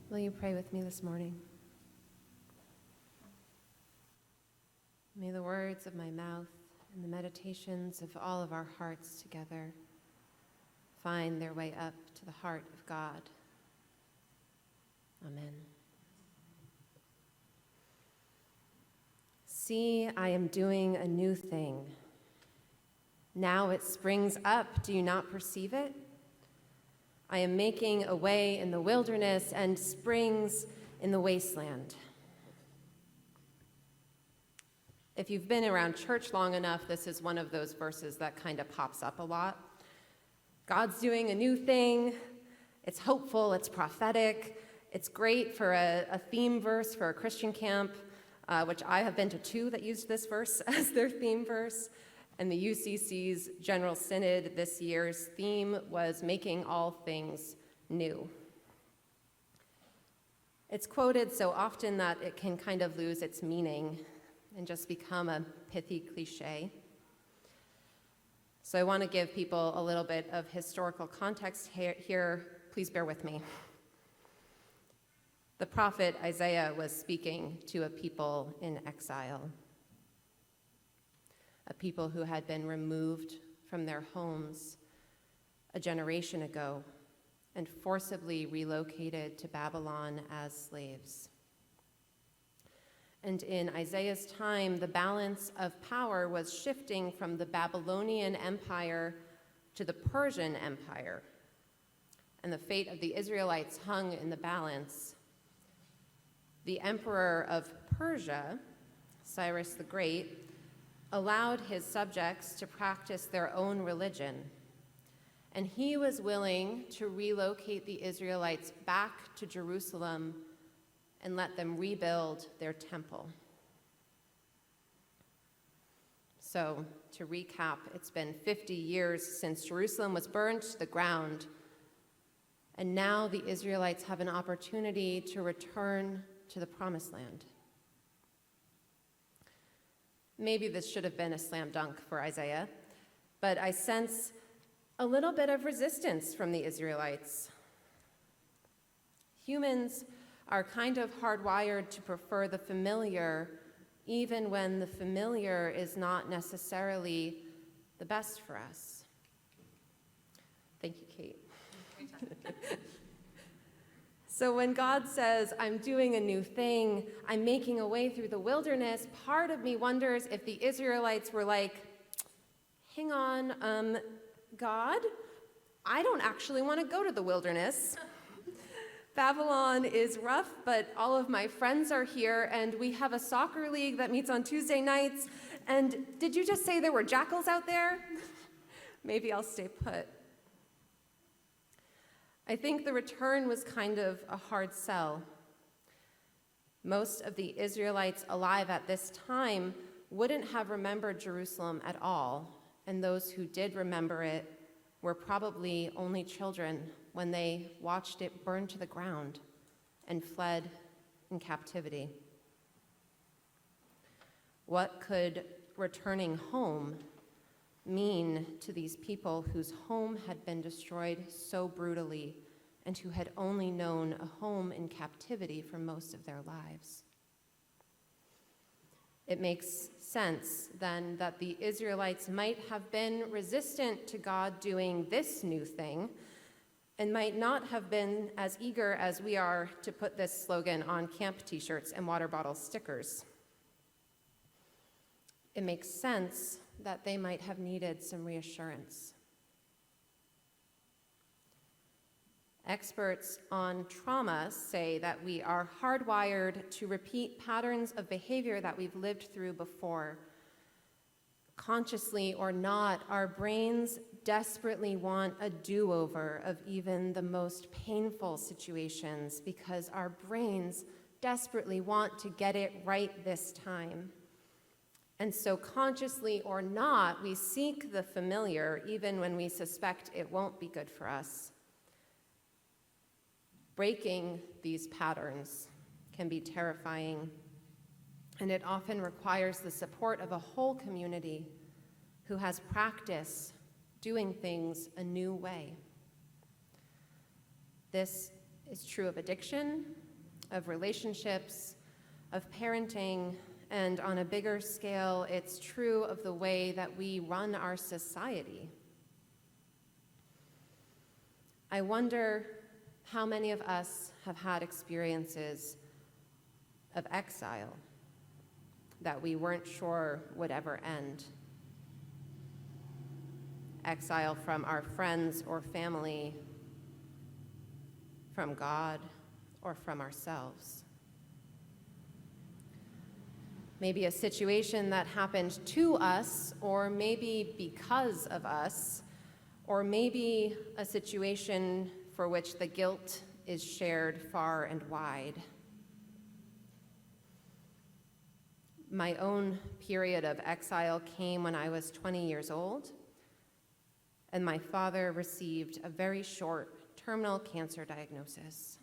Will you pray with me this morning? May the words of my mouth and the meditations of all of our hearts together find their way up to the heart of God. Amen. See, I am doing a new thing. Now it springs up. Do you not perceive it? I am making a way in the wilderness and springs in the wasteland. If you've been around church long enough, this is one of those verses that kind of pops up a lot. God's doing a new thing. It's hopeful, it's prophetic. It's great for a theme verse for a Christian camp, which I have been to two that used this verse as their theme verse. And the UCC's General Synod this year's theme was making all things new. It's quoted so often that it can kind of lose its meaning and just become a pithy cliche. So I want to give people a little bit of historical context here. Please bear with me. The prophet Isaiah was speaking to a people in exile, a people who had been removed from their homes a generation ago and forcibly relocated to Babylon as slaves. And in Isaiah's time, the balance of power was shifting from the Babylonian Empire to the Persian Empire. And the fate of the Israelites hung in the balance. The emperor of Persia, Cyrus the Great, allowed his subjects to practice their own religion. And he was willing to relocate the Israelites back to Jerusalem and let them rebuild their temple. So, to recap, it's been 50 years since Jerusalem was burned to the ground, and now the Israelites have an opportunity to return to the Promised Land. Maybe this should have been a slam dunk for Isaiah, but I sense a little bit of resistance from the Israelites. Humans are kind of hardwired to prefer the familiar, even when the familiar is not necessarily the best for us. Thank you, Kate. So when God says, I'm doing a new thing, I'm making a way through the wilderness, part of me wonders if the Israelites were like, hang on, God, I don't actually want to go to the wilderness. Babylon is rough, but all of my friends are here, and we have a soccer league that meets on Tuesday nights. And did you just say there were jackals out there? Maybe I'll stay put. I think the return was kind of a hard sell. Most of the Israelites alive at this time wouldn't have remembered Jerusalem at all, and those who did remember it were probably only children when they watched it burn to the ground and fled in captivity. What could returning home mean to these people whose home had been destroyed so brutally and who had only known a home in captivity for most of their lives? It makes sense, then, that the Israelites might have been resistant to God doing this new thing and might not have been as eager as we are to put this slogan on camp t-shirts and water bottle stickers. It makes sense that they might have needed some reassurance. Experts on trauma say that we are hardwired to repeat patterns of behavior that we've lived through before. Consciously or not, our brains desperately want a do-over of even the most painful situations because our brains desperately want to get it right this time. And so consciously or not, we seek the familiar even when we suspect it won't be good for us. Breaking these patterns can be terrifying, and it often requires the support of a whole community who has practiced doing things a new way. This is true of addiction, of relationships, of parenting, and on a bigger scale, it's true of the way that we run our society. I wonder how many of us have had experiences of exile that we weren't sure would ever end. Exile from our friends or family, from God, or from ourselves. Maybe a situation that happened to us, or maybe because of us, or maybe a situation for which the guilt is shared far and wide. My own period of exile came when I was 20 years old, and my father received a very short terminal cancer diagnosis.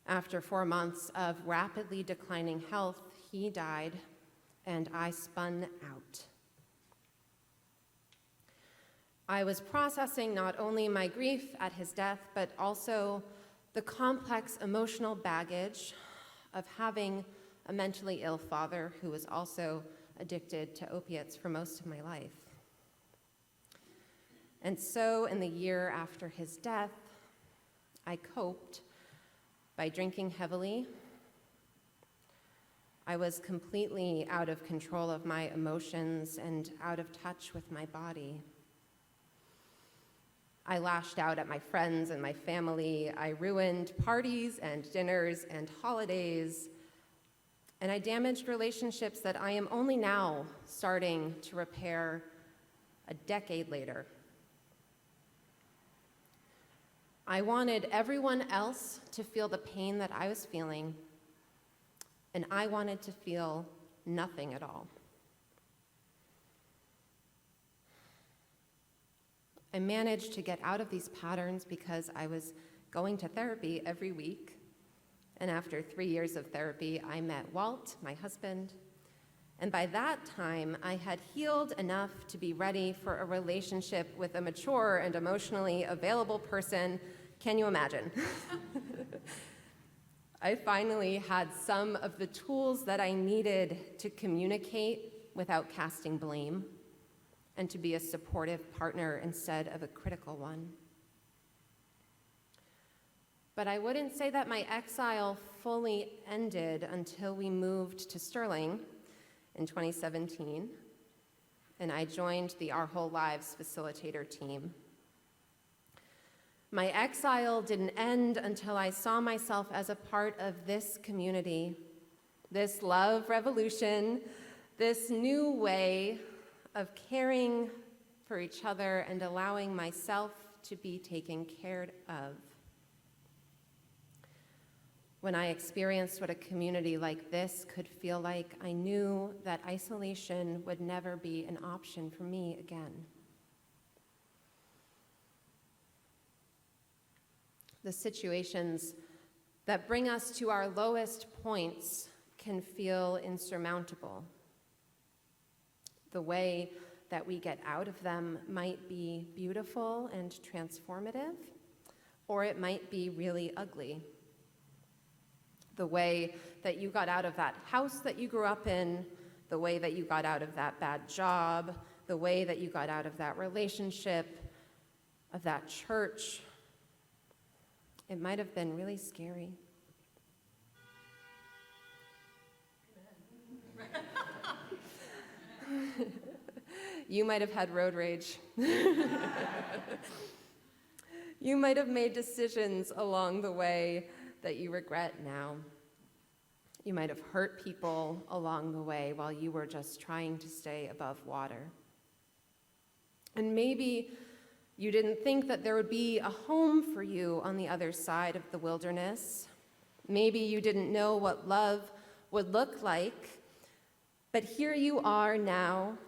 After 4 months of rapidly declining health, he died, and I spun out. I was processing not only my grief at his death, but also the complex emotional baggage of having a mentally ill father who was also addicted to opiates for most of my life. And so in the year after his death, I coped by drinking heavily. I was completely out of control of my emotions and out of touch with my body. I lashed out at my friends and my family. I ruined parties and dinners and holidays. And I damaged relationships that I am only now starting to repair a decade later. I wanted everyone else to feel the pain that I was feeling, and I wanted to feel nothing at all. I managed to get out of these patterns because I was going to therapy every week. And after 3 years of therapy, I met Walt, my husband. And by that time, I had healed enough to be ready for a relationship with a mature and emotionally available person. Can you imagine? I finally had some of the tools that I needed to communicate without casting blame and to be a supportive partner instead of a critical one. But I wouldn't say that my exile fully ended until we moved to Sterling in 2017, and I joined the Our Whole Lives facilitator team. My exile didn't end until I saw myself as a part of this community, this love revolution, this new way of caring for each other and allowing myself to be taken care of. When I experienced what a community like this could feel like, I knew that isolation would never be an option for me again. The situations that bring us to our lowest points can feel insurmountable. The way that we get out of them might be beautiful and transformative, or it might be really ugly. The way that you got out of that house that you grew up in, the way that you got out of that bad job, the way that you got out of that relationship, of that church, it might have been really scary. You might have had road rage. You might have made decisions along the way that you regret now. You might have hurt people along the way while you were just trying to stay above water. And maybe you didn't think that there would be a home for you on the other side of the wilderness. Maybe you didn't know what love would look like, but here you are now.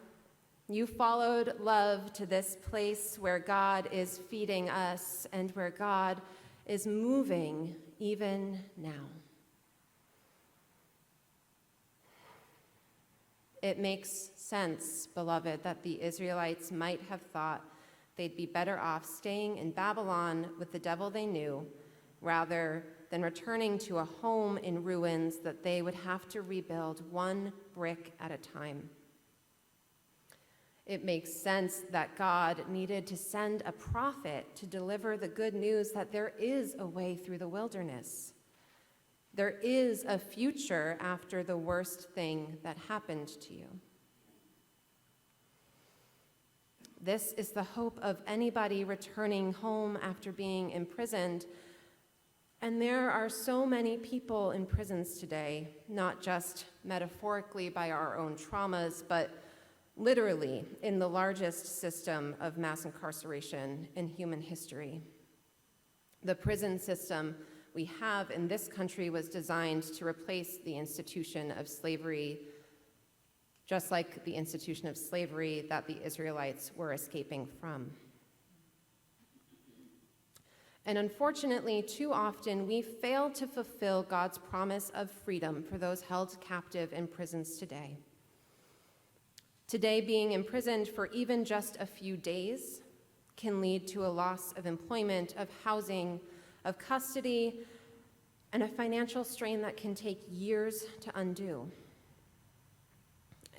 You followed love to this place where God is feeding us and where God is moving even now. It makes sense, beloved, that the Israelites might have thought they'd be better off staying in Babylon with the devil they knew rather than returning to a home in ruins that they would have to rebuild one brick at a time. It makes sense that God needed to send a prophet to deliver the good news that there is a way through the wilderness. There is a future after the worst thing that happened to you. This is the hope of anybody returning home after being imprisoned. And there are so many people in prisons today, not just metaphorically by our own traumas, but literally in the largest system of mass incarceration in human history. The prison system we have in this country was designed to replace the institution of slavery, just like the institution of slavery that the Israelites were escaping from. And unfortunately, too often, we fail to fulfill God's promise of freedom for those held captive in prisons today. Today, being imprisoned for even just a few days can lead to a loss of employment, of housing, of custody, and a financial strain that can take years to undo.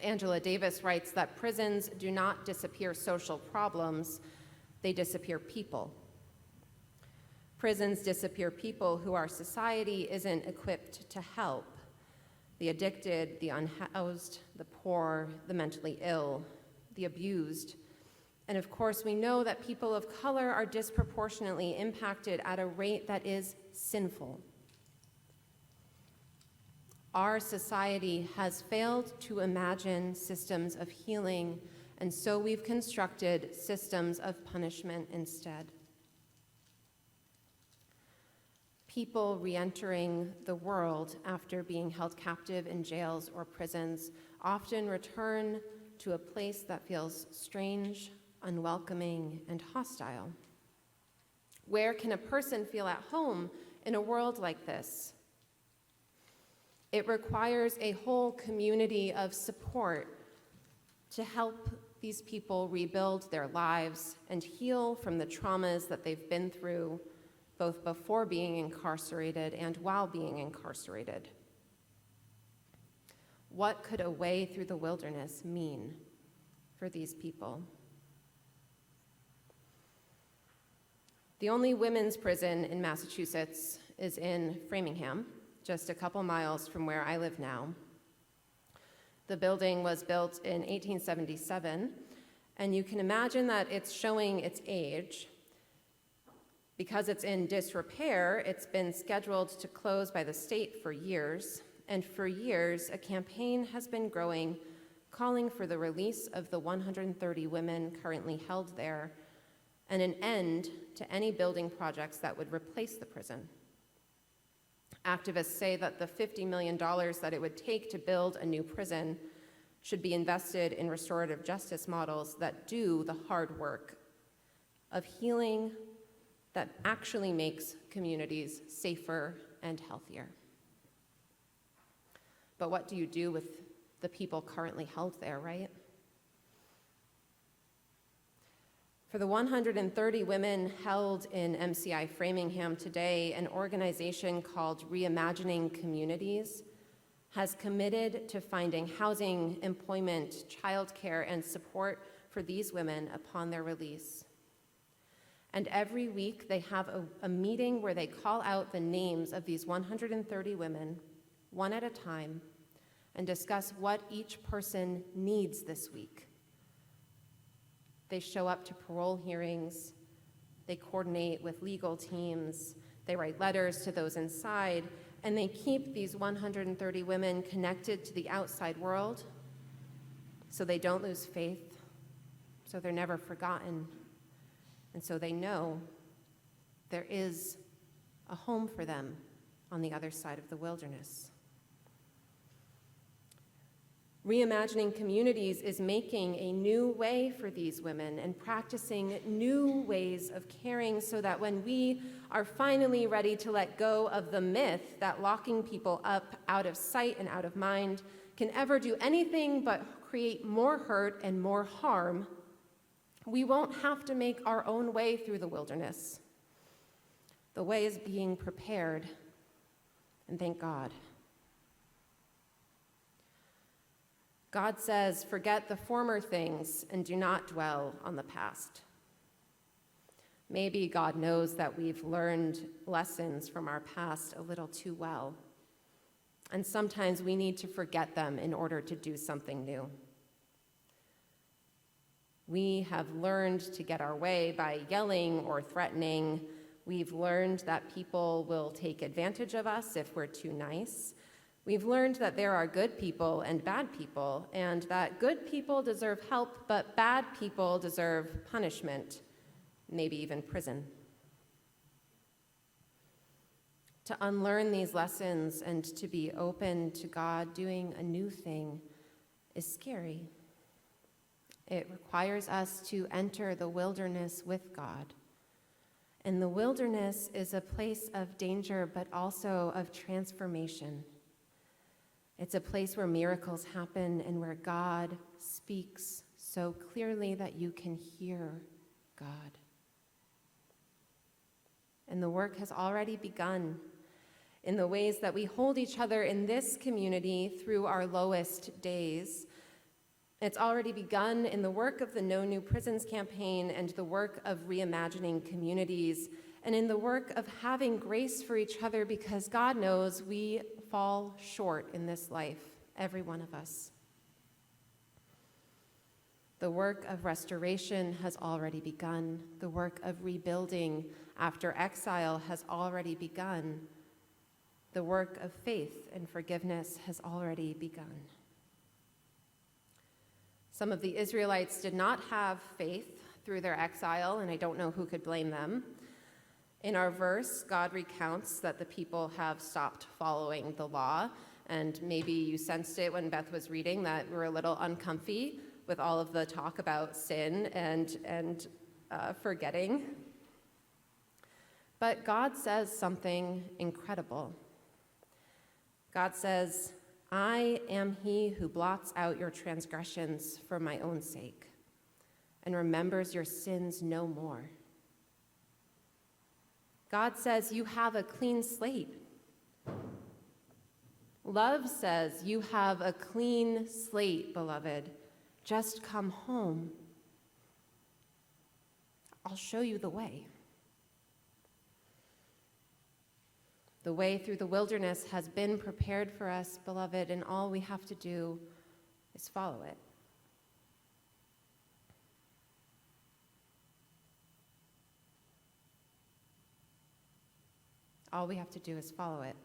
Angela Davis writes that prisons do not disappear social problems, they disappear people. Prisons disappear people who our society isn't equipped to help: the addicted, the unhoused, the poor, the mentally ill, the abused. And of course, we know that people of color are disproportionately impacted at a rate that is sinful. Our society has failed to imagine systems of healing, and so we've constructed systems of punishment instead. People re-entering the world after being held captive in jails or prisons often return to a place that feels strange, unwelcoming, and hostile. Where can a person feel at home in a world like this? It requires a whole community of support to help these people rebuild their lives and heal from the traumas that they've been through, both before being incarcerated and while being incarcerated. What could a way through the wilderness mean for these people? The only women's prison in Massachusetts is in Framingham, just a couple miles from where I live now. The building was built in 1877, and you can imagine that it's showing its age. Because it's in disrepair, it's been scheduled to close by the state for years, and for years, a campaign has been growing calling for the release of the 130 women currently held there and an end to any building projects that would replace the prison. Activists say that the $50 million that it would take to build a new prison should be invested in restorative justice models that do the hard work of healing that actually makes communities safer and healthier. But what do you do with the people currently held there, right? For the 130 women held in MCI Framingham today, an organization called Reimagining Communities has committed to finding housing, employment, childcare, and support for these women upon their release. And every week they have a meeting where they call out the names of these 130 women, one at a time, and discuss what each person needs this week. They show up to parole hearings, they coordinate with legal teams, they write letters to those inside, and they keep these 130 women connected to the outside world so they don't lose faith, so they're never forgotten, and so they know there is a home for them on the other side of the wilderness. Reimagining Communities is making a new way for these women and practicing new ways of caring so that when we are finally ready to let go of the myth that locking people up out of sight and out of mind can ever do anything but create more hurt and more harm, we won't have to make our own way through the wilderness. The way is being prepared, and thank God. God says, "Forget the former things and do not dwell on the past." Maybe God knows that we've learned lessons from our past a little too well, and sometimes we need to forget them in order to do something new. We have learned to get our way by yelling or threatening. We've learned that people will take advantage of us if we're too nice. We've learned that there are good people and bad people, and that good people deserve help, but bad people deserve punishment, maybe even prison. To unlearn these lessons and to be open to God doing a new thing is scary. It requires us to enter the wilderness with God. And the wilderness is a place of danger, but also of transformation. It's a place where miracles happen and where God speaks so clearly that you can hear God. And the work has already begun in the ways that we hold each other in this community through our lowest days. It's already begun in the work of the No New Prisons campaign and the work of reimagining communities, and in the work of having grace for each other, because God knows we fall short in this life, every one of us. The work of restoration has already begun. The work of rebuilding after exile has already begun. The work of faith and forgiveness has already begun. Some of the Israelites did not have faith through their exile, and I don't know who could blame them. In our verse, God recounts that the people have stopped following the law, and maybe you sensed it when Beth was reading that we're a little uncomfy with all of the talk about sin and forgetting. But God says something incredible. God says, "I am he who blots out your transgressions for my own sake and remembers your sins no more." God says you have a clean slate. Love says you have a clean slate, beloved. Just come home. I'll show you the way. The way through the wilderness has been prepared for us, beloved, and all we have to do is follow it. All we have to do is follow it.